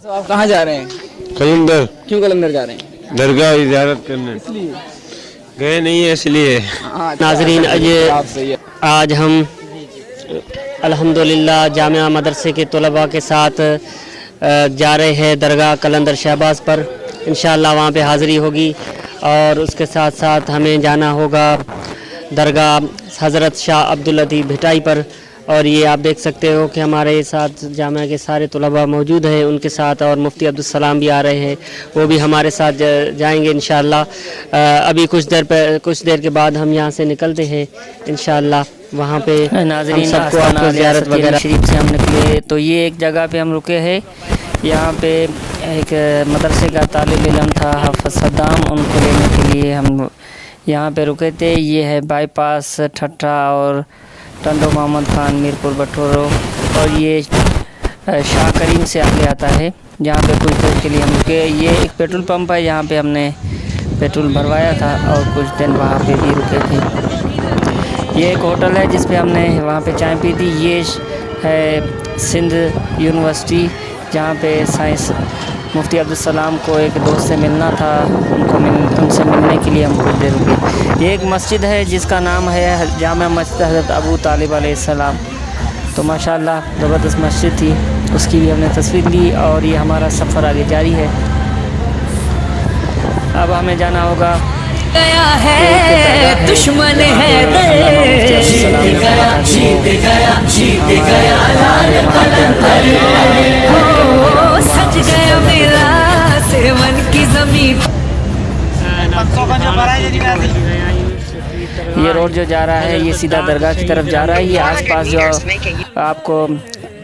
साहब आप कहाँ जा रहे हैं? कलंदर। क्यों कलंदर जा रहे हैं? दरगाह ज़ियारत करने इसलिए गए नहीं है इसलिए। नाजरीन आज हम अल्हम्दुलिल्लाह जामिया मदरसे के तलबा के साथ जा रहे हैं दरगाह कलंदर शहबाज पर। इंशाअल्लाह वहाँ पे हाज़िरी होगी और उसके साथ साथ हमें जाना होगा दरगाह हज़रत शाह अब्दुल लतीफ़ भिटाई पर। और ये आप देख सकते हो कि हमारे साथ जामिया के सारे तलबा मौजूद हैं, उनके साथ और मुफ्ती अब्दुल सलाम भी आ रहे हैं, वो भी हमारे साथ जाएंगे इंशाअल्लाह। अभी कुछ देर के बाद हम यहाँ से निकलते हैं इंशाअल्लाह। वहाँ पे नाज़रीन सबको आपको ज़ियारत वगैरह शरीफ से हम निकले तो ये एक जगह पे हम रुके हैं। यहाँ पे एक मदरसे का तालिब इल्म था हाफ़िज़ सद्दाम, उनको लेने के लिए हम यहाँ पे रुके थे। ये है बाईपास ठट्टा और टंडो मोहम्मद खान मीरपुर बटोरो और ये शाह करीम से आगे आता है, जहाँ पे कुछ देर के लिए हम रुके। ये एक पेट्रोल पंप है, यहाँ पे हमने पेट्रोल भरवाया था और कुछ दिन वहाँ पे भी रुके थे। ये एक होटल है जिस पे हमने वहाँ पे चाय पी थी। ये है सिंध यूनिवर्सिटी, जहाँ पे साइंस मुफ्ती अब्दुल सलाम को एक दोस्त से मिलना था, उनसे मिलने के लिए हम कुछ देर रुके। ये एक मस्जिद है जिसका नाम है जामिया मस्जिद हज़रत अबू तालिब अलैहिस्सलाम। तो माशाअल्लाह ज़बरदस्त मस्जिद थी, उसकी भी हमने तस्वीर ली और ये हमारा सफ़र आगे जारी है। अब हमें जाना होगा गया है दुश्मन है जीत गया लाल कलंदर हो सज गया मेरा सेवन की जमीन। ये रोड जो जा रहा है ये सीधा दरगाह की तरफ जा रहा है। ये आसपास जो आपको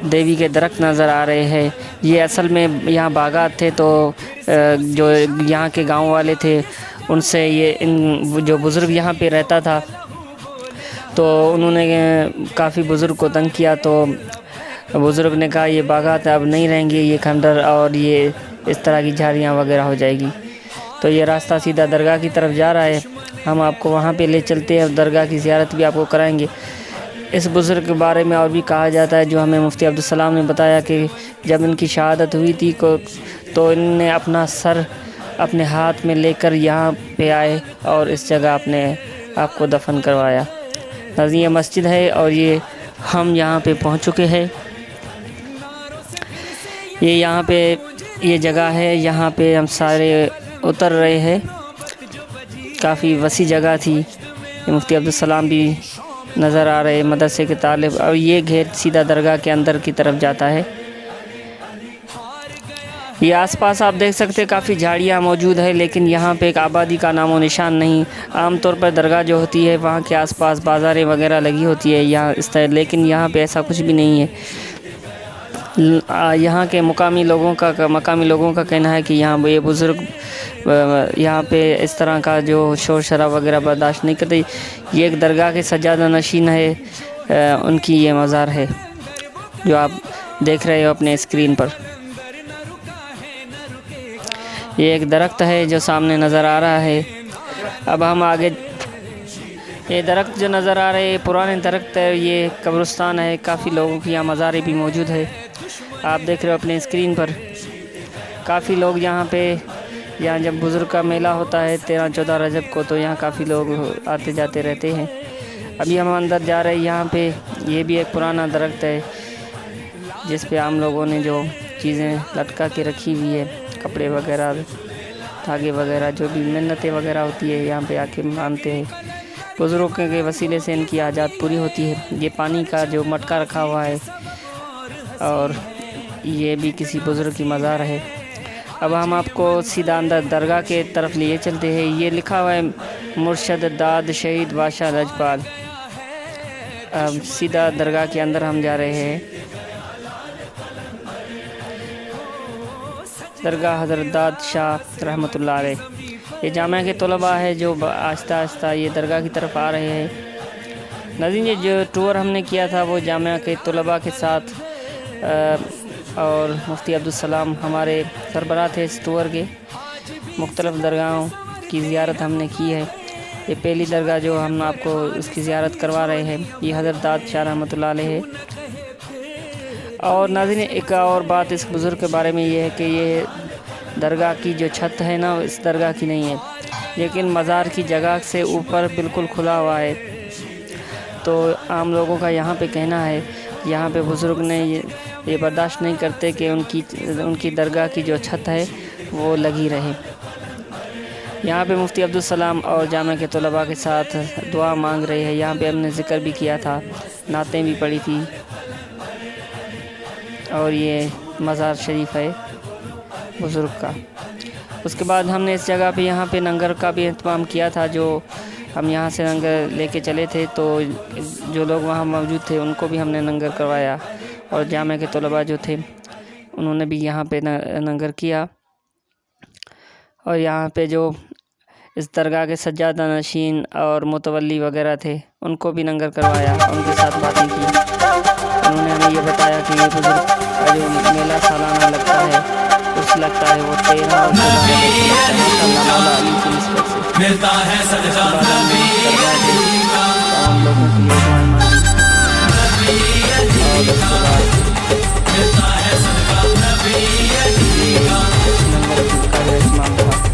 देवी के दरख्त नज़र आ रहे हैं, ये असल में यहाँ बागात थे। तो जो यहाँ के गांव वाले थे उनसे ये जो बुज़ुर्ग यहाँ पे रहता था तो उन्होंने काफ़ी बुज़ुर्ग को तंग किया। तो बुज़ुर्ग ने कहा ये बागात अब नहीं रहेंगे, ये खंडर और ये इस तरह की झाड़ियाँ वगैरह हो जाएगी। तो ये रास्ता सीधा दरगाह की तरफ जा रहा है, हम आपको वहाँ पे ले चलते हैं, दरगाह की ज़ियारत भी आपको कराएंगे। इस बुज़ुर्ग के बारे में और भी कहा जाता है, जो हमें मुफ्ती अब्दुल सलाम ने बताया कि जब इनकी शहादत हुई थी तो इन्होंने अपना सर अपने हाथ में लेकर यहाँ पे आए और इस जगह अपने आपको दफन करवाया। नाज़रीन ये मस्जिद है और ये हम यहाँ पे पहुँच चुके हैं। ये यहाँ पे ये जगह है, यहाँ पे हम सारे उतर रहे हैं। काफ़ी वसी जगह थी। मुफ्ती अब्दुल सलाम भी नज़र आ रहे मदरसे के तालिब, और ये घेर सीधा दरगाह के अंदर की तरफ जाता है। ये आसपास आप देख सकते हैं काफ़ी झाड़ियाँ मौजूद है, लेकिन यहाँ पे एक आबादी का नामो निशान नहीं। आमतौर पर दरगाह जो होती है वहाँ के आसपास बाज़ारें वगैरह लगी होती है यहाँ इस तरह, लेकिन यहाँ पे ऐसा कुछ भी नहीं है। यहाँ के मकामी लोगों का कहना है कि यहाँ ये बुज़ुर्ग यहाँ पे इस तरह का जो शोर शराबा वगैरह बर्दाश्त नहीं करते। ये एक दरगाह के सज्जादा नशीन है, उनकी ये मज़ार है जो आप देख रहे हो अपने स्क्रीन पर। ये एक दरख्त है जो सामने नज़र आ रहा है। अब हम आगे, ये दरख्त जो नज़र आ रहे हैं पुराने दरख्त है, ये कब्रिस्तान है, काफ़ी लोगों की यहाँ मज़ारें भी मौजूद है। आप देख रहे हो अपने स्क्रीन पर काफ़ी लोग यहाँ जब बुज़ुर्ग का मेला होता है 13-14 रजब को, तो यहाँ काफ़ी लोग आते जाते रहते हैं। अभी हम अंदर जा रहे हैं। यहाँ पे ये भी एक पुराना दरख्त है जिस पे आम लोगों ने जो चीज़ें लटका के रखी हुई है, कपड़े वगैरह, धागे वगैरह, जो भी मिन्नतें वगैरह होती है यहाँ पे आके मानते हैं। बुज़ुर्गों के वसीले से इनकी हाजात पूरी होती है। ये पानी का जो मटका रखा हुआ है और ये भी किसी बुज़ुर्ग की मज़ार है। अब हम आपको सीधा अंदर दरगाह के तरफ लिए चलते हैं। ये लिखा हुआ है मुर्शद दाद शहीद बादशाह लजपाल। अब सीधा दरगाह के अंदर हम जा रहे हैं। दरगाह हज़रत दाद शाह रहमतुल्लाह अलैह। ये जामिया के तलबा है जो आहिस्ता आहिस्ता ये दरगाह की तरफ आ रहे हैं। नाज़रीन ये जो टूर हमने किया था वो जामिया के तलबा के साथ और मुफ्ती अब्दुल सलाम हमारे सरबराह थे इस टूर के। मुख्तलिफ़ दरगाहों की ज़ियारत हमने की है। ये पहली दरगाह जो हम आपको इसकी ज़ियारत करवा रहे हैं ये हज़रत दाद शाह रहमतुल्लाह अलैह है। और नाज़रीन एक और बात इस बुज़ुर्ग के बारे में ये है कि ये दरगाह की जो छत है ना इस दरगाह की नहीं है, लेकिन मज़ार की जगह से ऊपर बिल्कुल खुला हुआ है। तो आम लोगों का यहाँ पे कहना है कि यहाँ पे बुज़ुर्ग ने ये बर्दाश्त नहीं करते कि उनकी दरगाह की जो छत है वो लगी रहे। यहाँ पे मुफ्ती अब्दुल सलाम और जामा के तलबा के साथ दुआ मांग रहे हैं। यहाँ पे हमने ज़िक्र भी किया था, नातें भी पढ़ी थी। और ये मज़ार शरीफ है बुज़ुर्ग का। उसके बाद हमने इस जगह पे यहाँ पे लंगर का भी इंतज़ाम किया था। जो हम यहाँ से लंगर लेके चले थे तो जो लोग वहाँ मौजूद थे उनको भी हमने लंगर करवाया, और जामे के तलबा जो थे उन्होंने भी यहाँ पे लंगर किया। और यहाँ पे जो इस दरगाह के सज्जादा नशीन और मुतवल्ली वगैरह थे उनको भी लंगर करवाया, उनके साथ बातें की। उन्होंने हमें ये बताया कि ये बुज़ुर्ग का जो मेला सालाना लगता है उस लगता है वो 13 और 14 मौला अली की निस्बत से मिलता है सजदा तमाम लोगों के लिए दुआएं मांगी। और उसके बाद मिलता है सजदा लंगर का जो इस्तेमाल था।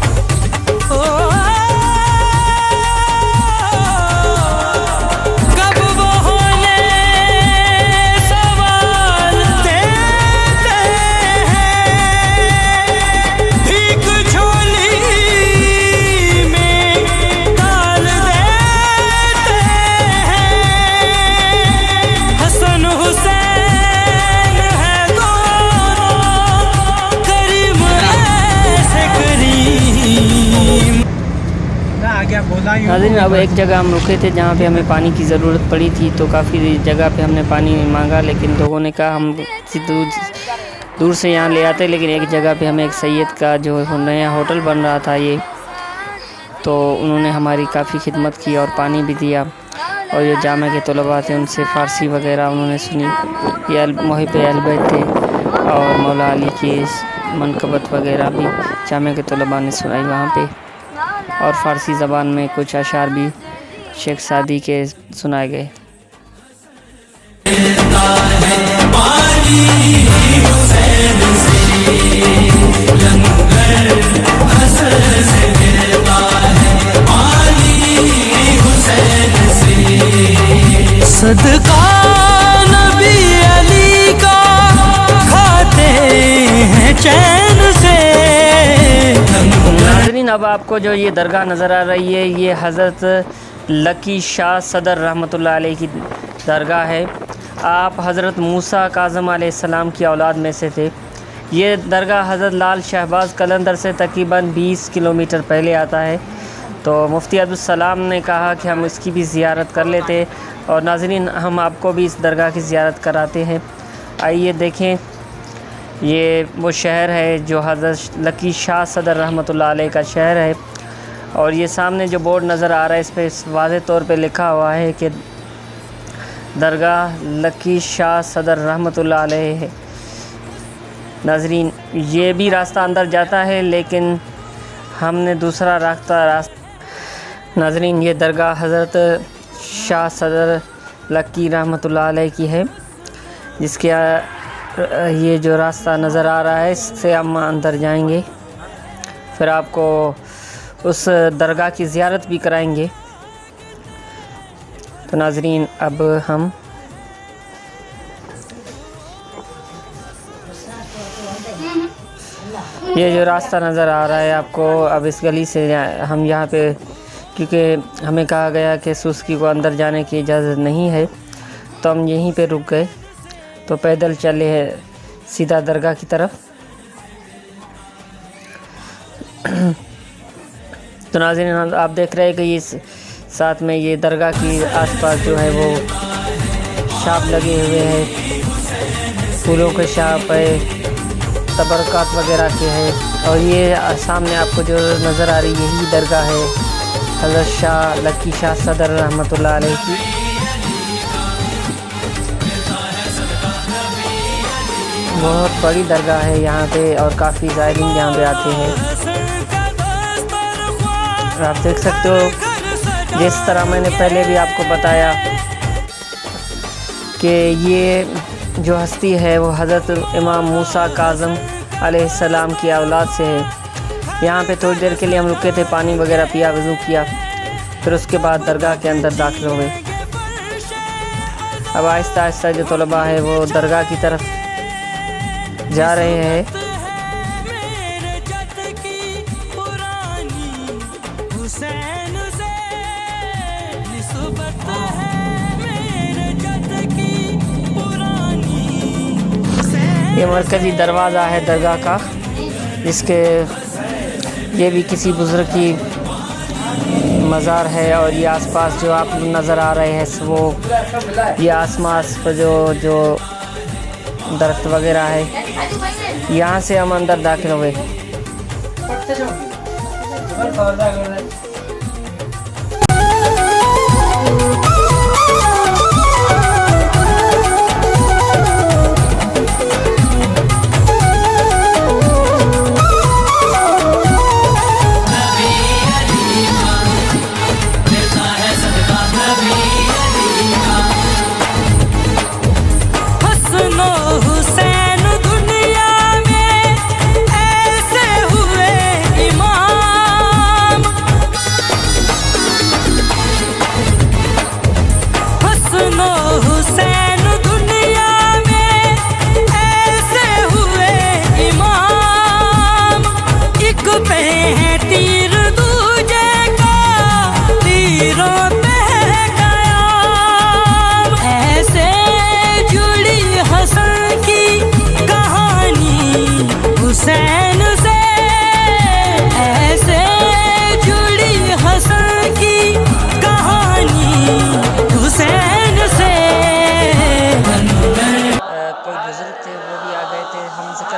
नाज़रीन अब एक जगह हम रुके थे जहाँ पे हमें पानी की ज़रूरत पड़ी थी, तो काफ़ी जगह पे हमने पानी मांगा, लेकिन लोगों ने कहा हम दूर से यहाँ ले आते। लेकिन एक जगह पे हमें एक सैयद का जो नया होटल बन रहा था ये, तो उन्होंने हमारी काफ़ी खिदमत की और पानी भी दिया। और जो जामे के तलबा थे उनसे फ़ारसी वगैरह उन्होंने सुनी। ये मुहिब अहल बैत थे और मौला अली की मनकबत वगैरह भी जामे के तलबा ने सुनाई वहाँ पे। और फ़ारसी ज़बान में कुछ अशार भी शेख सादी के सुनाए गए। सदका नबी अली का खाते हैं चैन से। नाज़रीन अब आपको जो ये दरगाह नज़र आ रही है ये हज़रत लकी शाह सदर रहमतुल्लाह अलैह की दरगाह है। आप हज़रत मूसा काज़म अलैहिस्सलाम की औलाद में से थे। ये दरगाह हज़रत लाल शहबाज कलंदर से तकरीबन 20 किलोमीटर पहले आता है। तो मुफ्ती अब्दुल सलाम ने कहा कि हम इसकी भी ज़ियारत कर लेते, और नाज़रीन हम आपको भी इस दरगाह की ज़ियारत कराते हैं। आइए देखें, ये वो शहर है जो हज़रत लकी शाह सदर रहमतुल्लाह अलैह का शहर है। और ये सामने जो बोर्ड नज़र आ रहा है इस पर वाज़े तौर पे लिखा हुआ है कि दरगाह लकी शाह सदर रहमतुल्लाह अलैह है। नाज़रीन ये भी रास्ता अंदर जाता है, लेकिन हमने दूसरा रास्ता नाज़रीन ये दरगाह हज़रत शाह सदर लकी रहमतुल्लाह अलैह की है, जिसके ये जो रास्ता नज़र आ रहा है इससे हम अंदर जाएंगे, फिर आपको उस दरगाह की ज़ियारत भी कराएंगे। तो नाज़रीन अब हम ये जो रास्ता नज़र आ रहा है आपको, अब इस गली से हम यहाँ पे, क्योंकि हमें कहा गया कि सुस्की को अंदर जाने की इजाज़त नहीं है, तो हम यहीं पे रुक गए। तो पैदल चले हैं सीधा दरगाह की तरफ। तो नाज़रीन आप देख रहे हैं कि इस साथ में ये दरगाह की आसपास जो है वो शाप लगे हुए हैं, फूलों के शाप है, तबरकात वगैरह के हैं। और ये सामने आपको जो नज़र आ रही है यही दरगाह है हज़रत शाह लकी शाह सदर रहमतुल्लाह अलैह की। बहुत बड़ी दरगाह है यहाँ पे और काफ़ी ज़ायरीन यहाँ पे आते हैं। आप देख सकते हो जिस तरह मैंने पहले भी आपको बताया कि ये जो हस्ती है वो हज़रत इमाम मूसा काज़म अलैहिस्सलाम की औलाद से है। यहाँ पे थोड़ी देर के लिए हम रुके थे, पानी वगैरह पिया, वज़ू किया, फिर उसके बाद दरगाह के अंदर दाखिल हुए। अब आहिस्ता आहिस्ता जो तलबा है वो दरगाह की तरफ जा रहे हैं। ये मरकज़ी दरवाज़ा है दरगाह का, जिसके ये भी किसी बुज़ुर्ग की मज़ार है। और ये आसपास जो आप नज़र आ रहे हैं वो ये आसपास पर जो दरख्त वगैरह है, यहाँ से हम अंदर दाखिल हुए।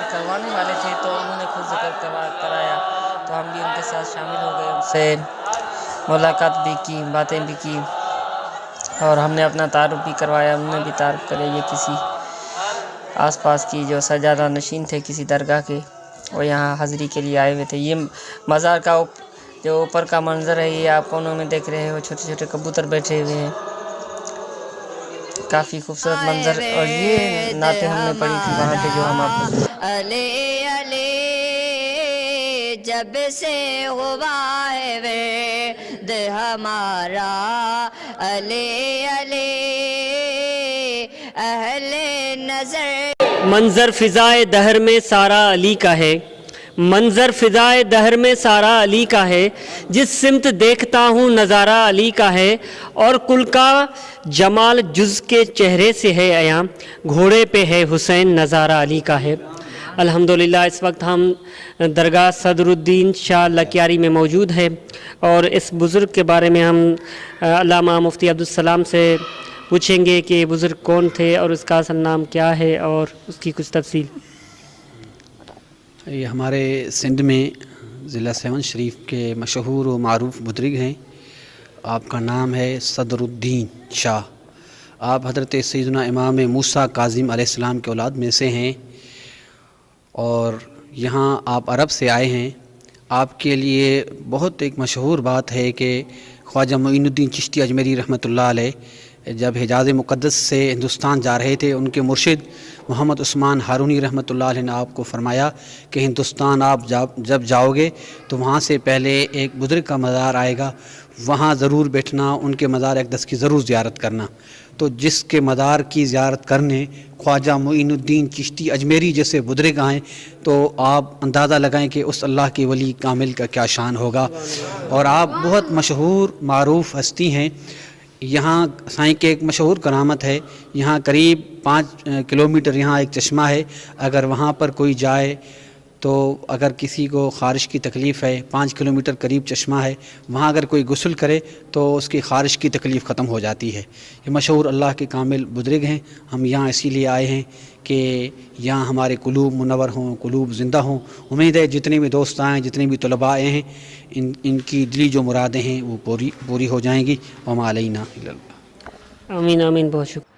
करवाने वाले थे तो उन्होंने खुद जिक्र कराया, तो हम भी उनके साथ शामिल हो गए, उनसे मुलाकात भी की, बातें भी की और हमने अपना तारुफ भी करवाया, उन्होंने भी तारुफ करे। ये किसी आसपास की जो सजादा नशीन थे किसी दरगाह के, वो यहाँ हाज़िरी के लिए आए हुए थे। ये मज़ार का जो ऊपर का मंज़र है, ये आप कोनों में देख रहे हो, छोटे छोटे कबूतर बैठे हुए हैं, काफ़ी खूबसूरत मंज़र। और ये नाते हमने पढ़ी थी वहाँ पे, जो हम आपको अले अले जब से हुआ है वेद हमारा, अले अले अहले नजर। मंजर फ़िज़ाए दहर में सारा अली का है, मंजर फ़िज़ाए दहर में सारा अली का है, जिस सिमत देखता हूँ नज़ारा अली का है, और कुल का जमाल जुज़ के चेहरे से है अयां, घोड़े पे है हुसैन नज़ारा अली का है। अल्हम्दुलिल्लाह इस वक्त हम दरगाह सदरुद्दीन शाह लकियारी में मौजूद है और इस बुज़ुर्ग के बारे में हम अल्लामा मुफ्ती अब्दुल सलाम से पूछेंगे कि ये बुज़ुर्ग कौन थे और उसका असल नाम क्या है और उसकी कुछ तफसील। ये हमारे सिंध में ज़िला सेवन शरीफ के मशहूर व मारूफ़ बुज़ुर्ग हैं। आपका नाम है सदरुद्दीन शाह। आप हज़रत सैयदना इमाम मूसा काज़िम अलैहिस्सलाम के औलाद में से हैं और यहाँ आप अरब से आए हैं। आपके लिए बहुत एक मशहूर बात है कि ख्वाजा मोइनुद्दीन चिश्ती अजमेरी रहमतुल्लाह अलैह जब हिजाज़ मुक़द्दस से हिंदुस्तान जा रहे थे, उनके मुर्शिद मोहम्मद उस्मान हारूनी रहमतुल्लाह अलैह ने आपको फ़रमाया कि हिंदुस्तान आप जब जाओगे तो वहाँ से पहले एक बुज़ुर्ग का मज़ार आएगा, वहाँ ज़रूर बैठना, उनके मज़ार अक़दस की ज़रूर ज़ियारत करना। तो जिसके मज़ार की ज़ियारत करने ख्वाजा मोइनुद्दीन चिश्ती अजमेरी जैसे बुज़ुर्ग आएँ तो आप अंदाज़ा लगाएं कि उस अल्लाह के वली कामिल का क्या शान होगा। और आप बहुत मशहूर मारूफ़ हस्ती हैं। यहाँ साईं के एक मशहूर करामत है, यहाँ करीब 5 किलोमीटर यहाँ एक चश्मा है, अगर वहाँ पर कोई जाए तो अगर किसी को ख़ारिश की तकलीफ़ है, 5 किलोमीटर करीब चश्मा है, वहाँ अगर कोई गुस्ल करे तो उसकी ख़ारिश की तकलीफ़ ख़त्म हो जाती है। ये मशहूर अल्लाह के कामिल बुज़ुर्ग हैं। हम यहाँ इसीलिए आए हैं कि यहाँ हमारे कुलूब मुनव्वर हों, कुलूब ज़िंदा हों। उम्मीद है जितने भी दोस्त आएँ, जितने भी तलबा आए हैं, इनकी दिली जो मुरादें हैं वो पूरी हो जाएंगी। वमा अलैना इल्लल्लाह। आमीन आमीन। बहुत शुक्रिया।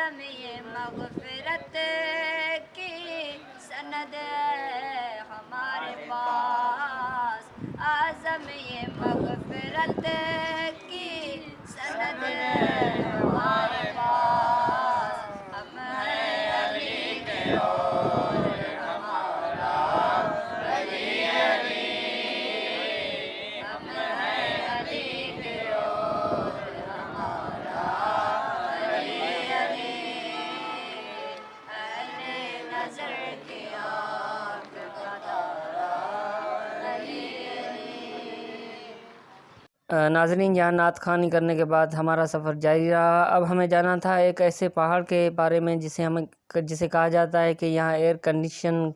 आज़म ये मग़फ़िरत की सनद है हमारे पास, आज़म ये मग़फ़िरत की सनद है हमारे पास। हम हैं अली के और हमारा अली अली, हम हैं अली के और हमारा अली अली, अहले नज़र की आँख का तारा अली अली। नाज़रीन, यहाँ नात ख़वानी करने के बाद हमारा सफ़र जारी रहा। अब हमें जाना था एक ऐसे पहाड़ के बारे में जिसे कहा जाता है कि यहाँ एयर कंडीशन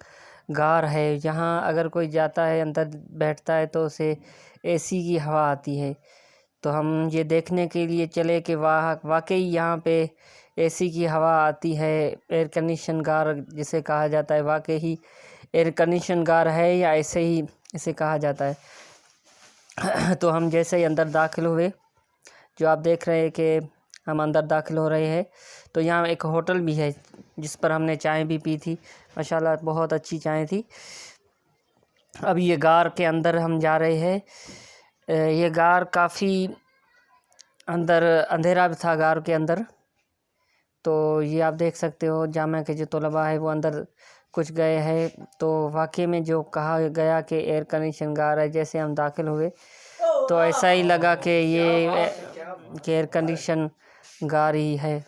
गार है। यहाँ अगर कोई जाता है, अंदर बैठता है तो उसे एसी की हवा आती है। तो हम ये देखने के लिए चले कि वाकई यहाँ पे एसी की हवा आती है। एयर कंडीशन गार जिसे कहा जाता है, वाकई ही एयर कंडीशन गार है या ऐसे ही इसे कहा जाता है। तो हम जैसे ही अंदर दाखिल हुए, जो आप देख रहे हैं कि हम अंदर दाखिल हो रहे हैं, तो यहाँ एक होटल भी है जिस पर हमने चाय भी पी थी। माशाल्लाह बहुत अच्छी चाय थी। अब ये गार के अंदर हम जा रहे हैं। ये गार काफ़ी अंदर अंधेरा भी था गार के अंदर। तो ये आप देख सकते हो, जामिया के जो तलबा है वो अंदर कुछ गए हैं। तो वाकई में जो कहा गया कि एयर कंडीशन गार है, जैसे हम दाखिल हुए तो ऐसा ही लगा कि ये एयर कंडीशन गार ही है।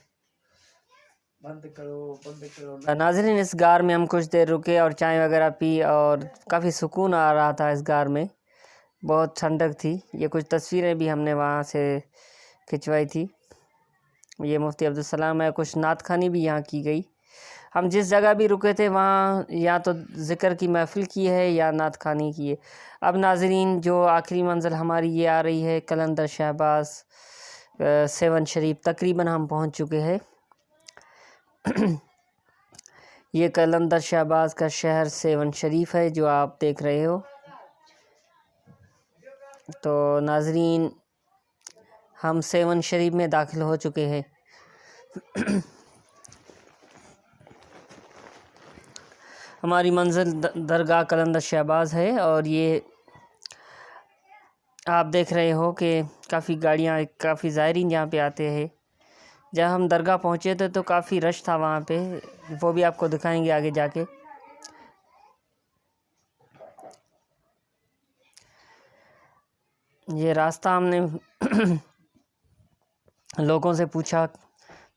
नाज़रीन, इस गार में हम कुछ देर रुके और चाय वगैरह पी और काफ़ी सुकून आ रहा था। इस गार में बहुत ठंडक थी। ये कुछ तस्वीरें भी हमने वहाँ से खिंचवाई थी। ये मुफ्ती अब्दुल सलाम है। कुछ नात ख़वानी भी यहाँ की गई। हम जिस जगह भी रुके थे वहाँ या तो ज़िक्र की महफ़िल की है या नात ख़वानी की है। अब नाज़रीन, जो आखिरी मंज़िल हमारी ये आ रही है कलंदर शहबाज़ सेवन शरीफ। तकरीबन हम पहुँच चुके हैं। ये कलंदर शहबाज़ का शहर सेवन शरीफ है जो आप देख रहे हो। तो नाज़रीन, हम सेवन शरीफ में दाखिल हो चुके हैं। हमारी मंजिल दरगाह कलंदर शहबाज़ है और ये आप देख रहे हो कि काफ़ी गाड़ियाँ, काफ़ी ज़ायरीन यहाँ पे आते हैं। जब हम दरगाह पहुँचे थे तो काफ़ी रश था वहाँ पे, वो भी आपको दिखाएंगे आगे जाके। ये रास्ता हमने लोगों से पूछा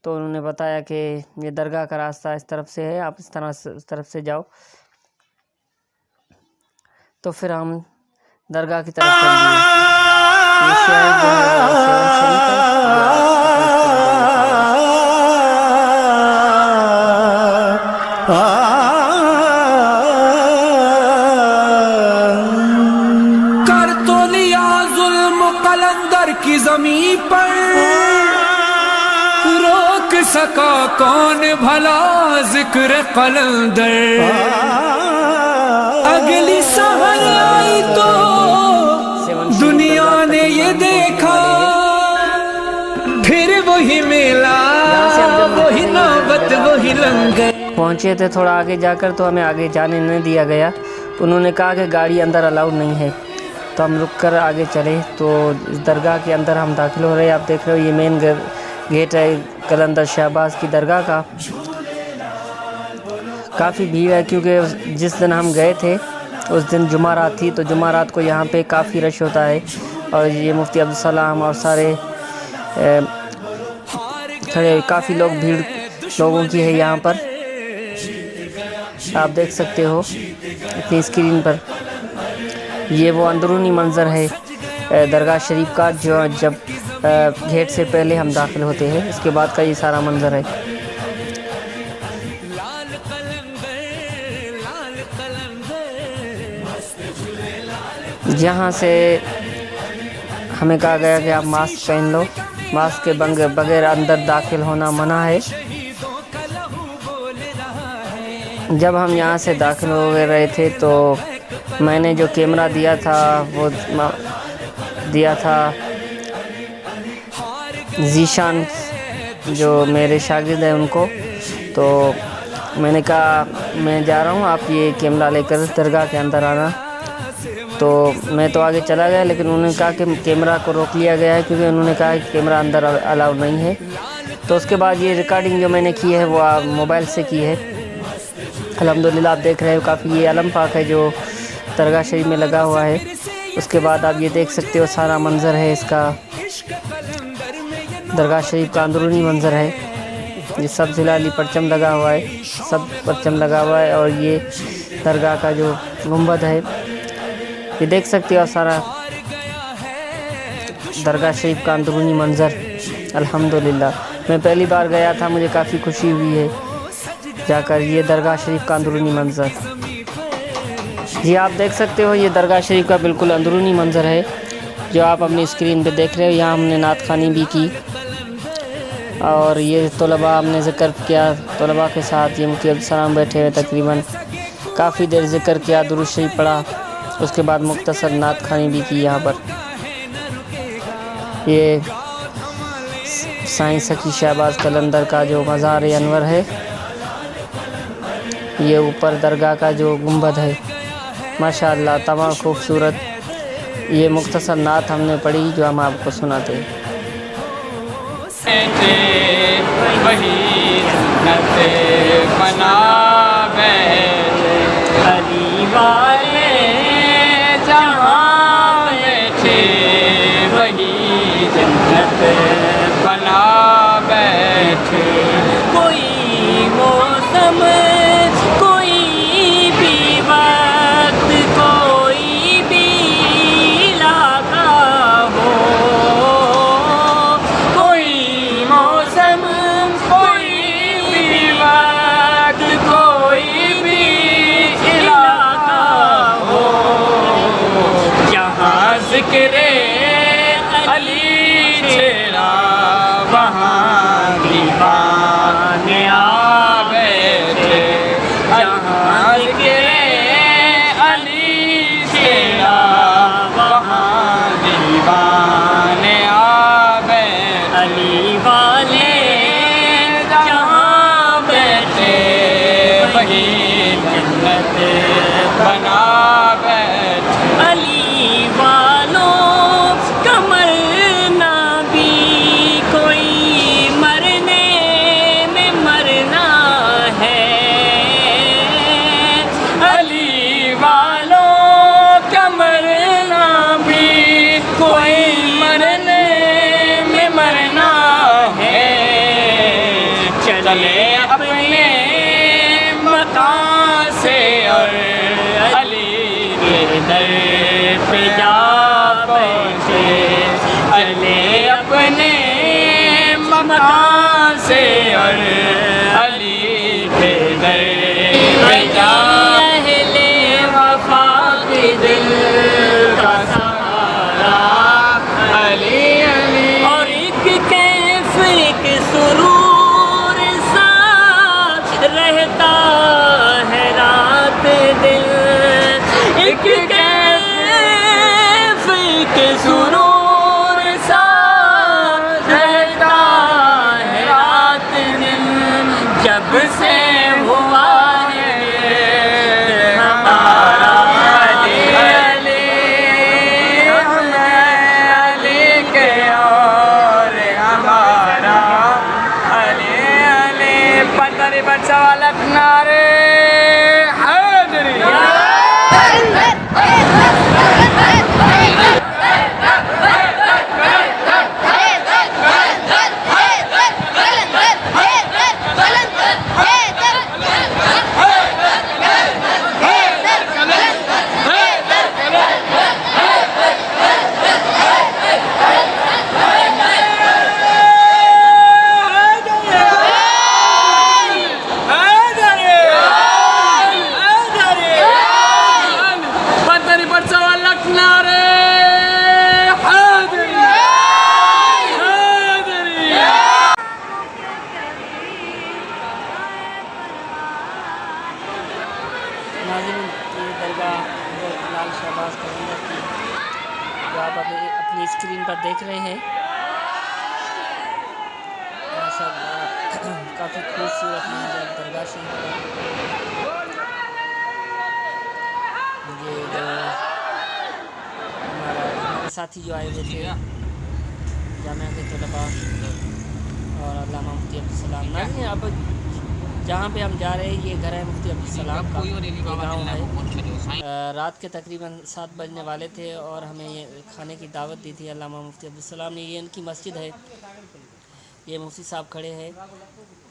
तो उन्होंने बताया कि ये दरगाह का रास्ता इस तरफ से है, आप इस तरफ से जाओ। तो फिर हम दरगाह की तरफ चल दिए। ये शहर जो है सेवन शरीफ है। कर तो लिया जुल्म कलंदर की ज़मीं पर, रोक सका कौन भला जिक्र कलंदर। अगली सहर आई तो दुनिया ने ये देखा, फिर वही मेला, वही नौबत, वही लंगर। पहुँचे थे थोड़ा आगे जाकर तो हमें आगे जाने नहीं दिया गया। उन्होंने कहा कि गाड़ी अंदर अलाउड नहीं है। तो हम रुक कर आगे चले। तो इस दरगाह के अंदर हम दाखिल हो रहे हैं। आप देख रहे हो ये मेन गेट है कलंदर शहबाज़ की दरगाह का। काफ़ी भीड़ है क्योंकि जिस दिन हम गए थे उस दिन जुमारात थी। तो जुमारात को यहाँ पे काफ़ी रश होता है। और ये मुफ्ती अब्दुल सलाम और सारे खड़े, काफ़ी भीड़ लोगों की है यहाँ पर। आप देख सकते हो अपनी स्क्रीन पर। ये वो अंदरूनी मंज़र है दरगाह शरीफ का, जो जब गेट से पहले हम दाखिल होते हैं, इसके बाद का ये सारा मंज़र है। यहाँ से हमें कहा गया कि आप मास्क पहन लो। मास्क के बगैर अंदर दाखिल होना मना है। जब हम यहाँ से दाखिल हो रहे थे तो मैंने जो कैमरा दिया था वो दिया था जीशान जो मेरे शागिर्द हैं उनको। तो मैंने कहा मैं जा रहा हूँ, आप ये कैमरा लेकर दरगाह के अंदर आना। तो मैं तो आगे चला गया, लेकिन उन्होंने कहा कि कैमरा को रोक लिया गया है, क्योंकि उन्होंने कहा कि कैमरा अंदर अलाउ नहीं है। तो उसके बाद ये रिकॉर्डिंग जो मैंने की है वो मोबाइल से की है। अल्हम्दुलिल्लाह आप देख रहे हो, काफ़ी ये अलम पाक है जो दरगाह शरीफ में लगा हुआ है। उसके बाद आप ये देख सकते हो सारा मंज़र है इसका, दरगाह शरीफ का अंदरूनी मंज़र है। ये सब ज़िलाली परचम लगा हुआ है, सब परचम लगा हुआ है। और ये दरगाह का जो गुंबद है ये देख सकते हो सारा दरगाह शरीफ का अंदरूनी मंज़र। अल्हम्दुलिल्लाह मैं पहली बार गया था, मुझे काफ़ी खुशी हुई है जाकर ये दरगाह शरीफ का अंदरूनी मंज़र। जी आप देख सकते हो ये दरगाह शरीफ का बिल्कुल अंदरूनी मंज़र है जो आप अपनी स्क्रीन पे देख रहे हो। यहाँ हमने नात ख़ानी भी की और ये तलबा हमने ज़िक्र किया, तलबा के साथ ये मुफ्ती अब्दुल बैठे हुए तकरीबन काफ़ी देर ज़िक्र किया, दुरूद शरीफ पढ़ा। उसके बाद मुख्तसर नात ख़ानी भी की यहाँ पर। ये साईं सखी शहबाज कलंदर का जो मज़ार अनवर है, ये ऊपर दरगाह का जो गुंबद है, माशाअल्लाह तमाम खूबसूरत। ये मुख्तसर नात हमने पढ़ी जो हम आपको सुनाते हैं। वही जन्नत बना बैठे अली वाले जहाँ बैठे, वही जन्नत बना बैठे। कोई मौसम कोई भी वक्त कोई भी इलाका हो, कोई मौसम कोई भी वक्त कोई भी इलाका हो, जहाँ ज़िक्र अली छेड़ा वहाँ दीवाने आ बैठे, जहाँ ज़िक्र अली छेड़ा वहाँ दीवाने आ बैठे। अली वाले जहाँ बैठे वही जन्नत बना बैठे। अली वालों कमर ना भी कोई मरने में मरना है, अली वालों कमर ना भी कोई मरने में मरना है। चले अपने मकान से और अली के दर पे जा पहुँचे, चले अपने मकान से और अली के दर पे जा। अहले वफा के दिल का सहारा अली अली, और एक कैफ एक सुरूर साथ रहता है रात दिन, एक कैफ एक सुरूर साथ रहता है रात दिन। जब से हुआ है हमारा अली अली, हमें अली के और हमारा अली अली। पतरी बच्चा वाला किनारे स्क्रीन पर देख रहे हैं। माशाअल्लाह काफ़ी खूबसूरत मंजर दरगाह शरीफ का। ये जो हमारे साथी जो आए हुए थे जामिया के तलबा और अल्लामा मुफ्ती अब्दुल सलाम नाज़रीन, अब जहाँ पे हम जा रहे हैं ये घर है मुफ्ती अब्दुल सलाम का, ये गाँव है। रात के तकरीबन 7 बजने वाले थे और हमें ये खाने की दावत दी थी अल्लामा मुफ्ती अब्दुल सलाम ने। ये इनकी मस्जिद है, ये मुफ्ती साहब खड़े हैं।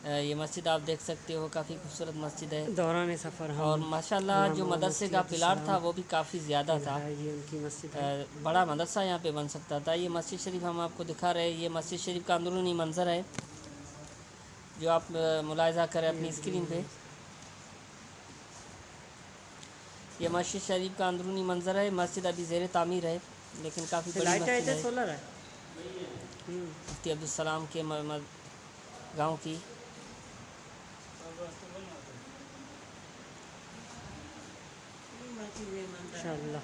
ये मस्जिद आप देख सकते हो, काफ़ी खूबसूरत मस्जिद है। दौरान सफ़र और माशाल्लाह जो मदरसे का पिलार था वो भी काफ़ी ज़्यादा था। ये उनकी मस्जिद बड़ा मदरसा यहाँ पे बन सकता था। ये मस्जिद शरीफ हम आपको दिखा रहे हैं। ये मस्जिद शरीफ का अंदरूनी मंज़र है जो आप मुलाहिज़ा करें अपनी स्क्रीन पे। ये मस्जिद शरीफ का अंदरूनी मंज़र है। मस्जिद अभी ज़ेर तामीर है लेकिन काफ़ी बड़ी मस्जिद है। सोलर है मुफ्ती अब्दुल सलाम के गाँव की। इंशाअल्लाह।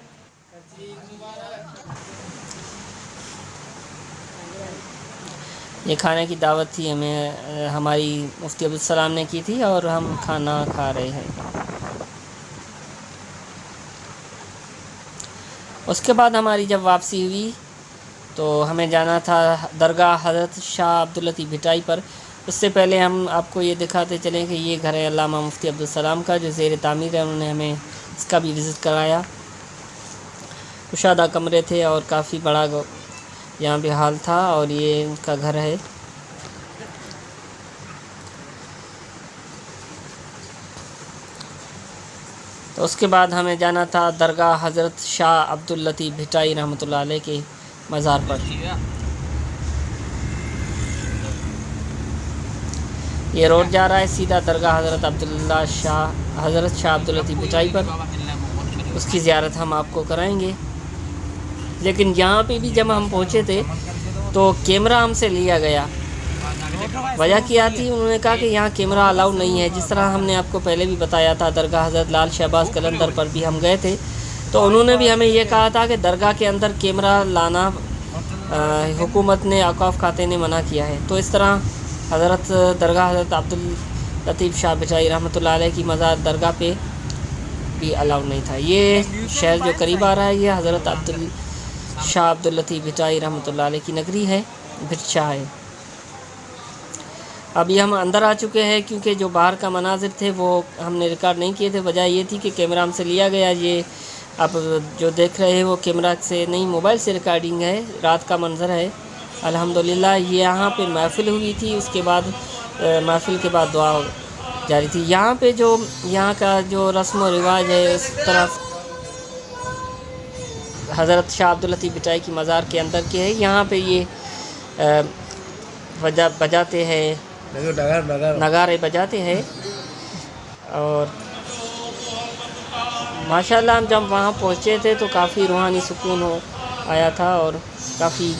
ये खाने की दावत थी हमें, हमारी मुफ्ती अब्दुल सलाम ने की थी और हम खाना खा रहे हैं। उसके बाद हमारी जब वापसी हुई तो हमें जाना था दरगाह हज़रत शाह अब्दुल लतीफ़ भिटाई पर। उससे पहले हम आपको ये दिखाते चलें कि ये घर है अल्लामा मुफ्ती अब्दुल सलाम का जो ज़ेर तामीर है। उन्होंने हमें इसका भी विज़िट कराया। कुशादा कमरे थे और काफ़ी बड़ा यहाँ पे हाल था और ये उनका घर है। तो उसके बाद हमें जाना था दरगाह हज़रत शाह अब्दुल लतीफ़ भिटाई रहमतुल्लाह अलैह के मज़ार पर। ये रोड जा रहा है सीधा दरगाह हज़रत शाह अब्दुल लतीफ़ भिटाई पर। उसकी ज़ियारत हम आपको कराएंगे। लेकिन यहाँ पे भी जब हम पहुँचे थे तो कैमरा हमसे लिया गया। वजह क्या थी, उन्होंने कहा कि यहाँ कैमरा अलाउ नहीं है। जिस तरह हमने आपको पहले भी बताया था दरगाह हज़रत लाल शहबाज कलंदर पर भी हम गए थे तो उन्होंने भी हमें ये कहा था कि दरगाह के अंदर कैमरा लाना हुकूमत ने, औक़ाफ़ खाते ने मना किया है। तो इस तरह दरगाह हज़रत अब्दुल लतीफ़ शाह भिटाई रहमतुल्लाह अलैह की मज़ार दरगाह पे भी अलाउ नहीं था। ये शहर जो करीब आ रहा है ये हज़रत शाह अब्दुल लतीफ़ भिटाई रहमतुल्लाह अलैह की नगरी है, भिटशा है। अभी हम अंदर आ चुके हैं क्योंकि जो बाहर का मनाजिर थे वो हमने रिकॉर्ड नहीं किए थे। वजह ये थी कि कैमरा हमसे लिया गया। ये आप जो देख रहे हैं वो कैमरा से नहीं, मोबाइल से रिकॉर्डिंग है। रात का मंज़र है अल्हम्दुलिल्लाह। ये यहाँ पे महफ़िल हुई थी, उसके बाद महफ़िल के बाद दुआ जारी थी। यहाँ पे जो यहाँ का जो रस्म व रिवाज है उस तरफ हज़रत शाह अब्दुल लतीफ़ भिटाई की मज़ार के अंदर के है। यहाँ पे ये बजाते हैं, नगारे बजाते हैं। और माशाल्लाह हम जब वहाँ पहुँचे थे तो काफ़ी रूहानी सुकून आया था और काफ़ी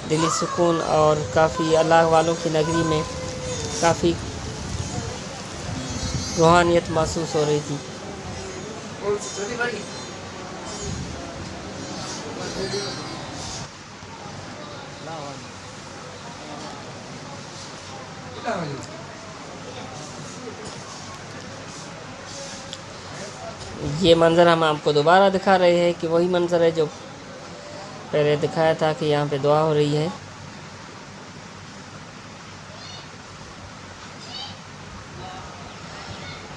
दिली सुकून और काफ़ी अल्लाह वालों की नगरी में काफ़ी रूहानियत महसूस हो रही थी। ये मंज़र हम आपको दोबारा दिखा रहे हैं कि वही मंज़र है जो पहले दिखाया था कि यहाँ पे दुआ हो रही है।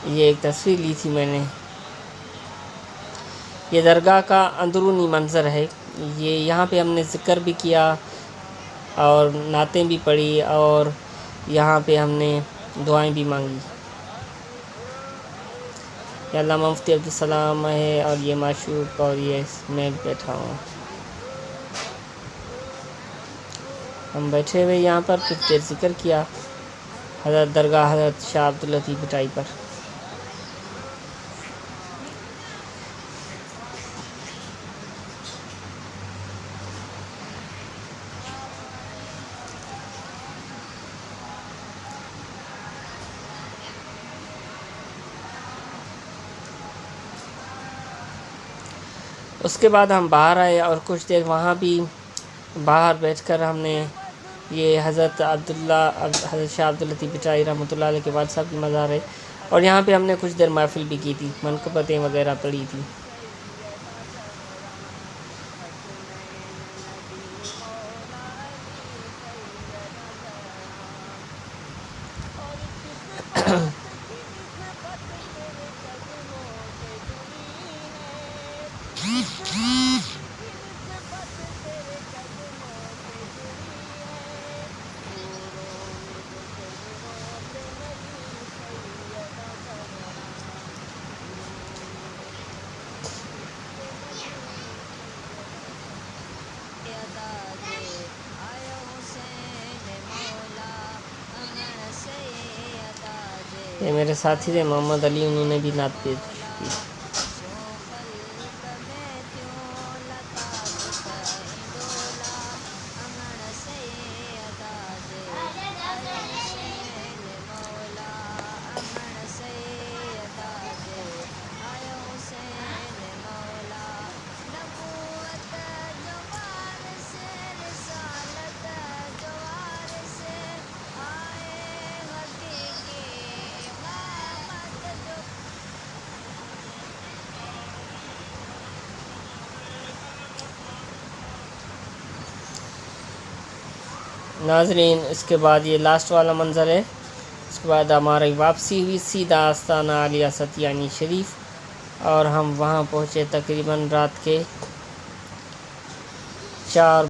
ये एक तस्वीर ली थी मैंने। ये दरगाह का अंदरूनी मंज़र है। ये यहाँ पे हमने ज़िक्र भी किया और नातें भी पढ़ी और यहाँ पे हमने दुआएं भी मांगी। ये अल्लामा मुफ्ती अब्दुल सलाम है और ये माशूक और ये मैं बैठा हूँ। हम बैठे हुए यहाँ पर कुछ देर ज़िक्र किया हज़रत दरगाह हज़रत शाह अब्दुल लतीफ़ भिटाई पर। उसके बाद हम बाहर आए और कुछ देर वहाँ भी बाहर बैठकर हमने ये हज़रत शाह अब्दुल लतीफ़ पिटाई रहमतुल्लाह अलैह के वालिद साहब की मज़ार है। और यहाँ पे हमने कुछ देर महफ़िल भी की थी, मनक़बतें वगैरह पढ़ी थी। ये मेरे साथी थे मोहम्मद अली, उन्होंने भी नात पेश की। नाज़रीन, इसके बाद ये लास्ट वाला मंज़र है। इसके बाद हमारी वापसी हुई सीधा आस्ताना आलिया सतियानी शरीफ, और हम वहाँ पहुँचे तकरीबन रात के 4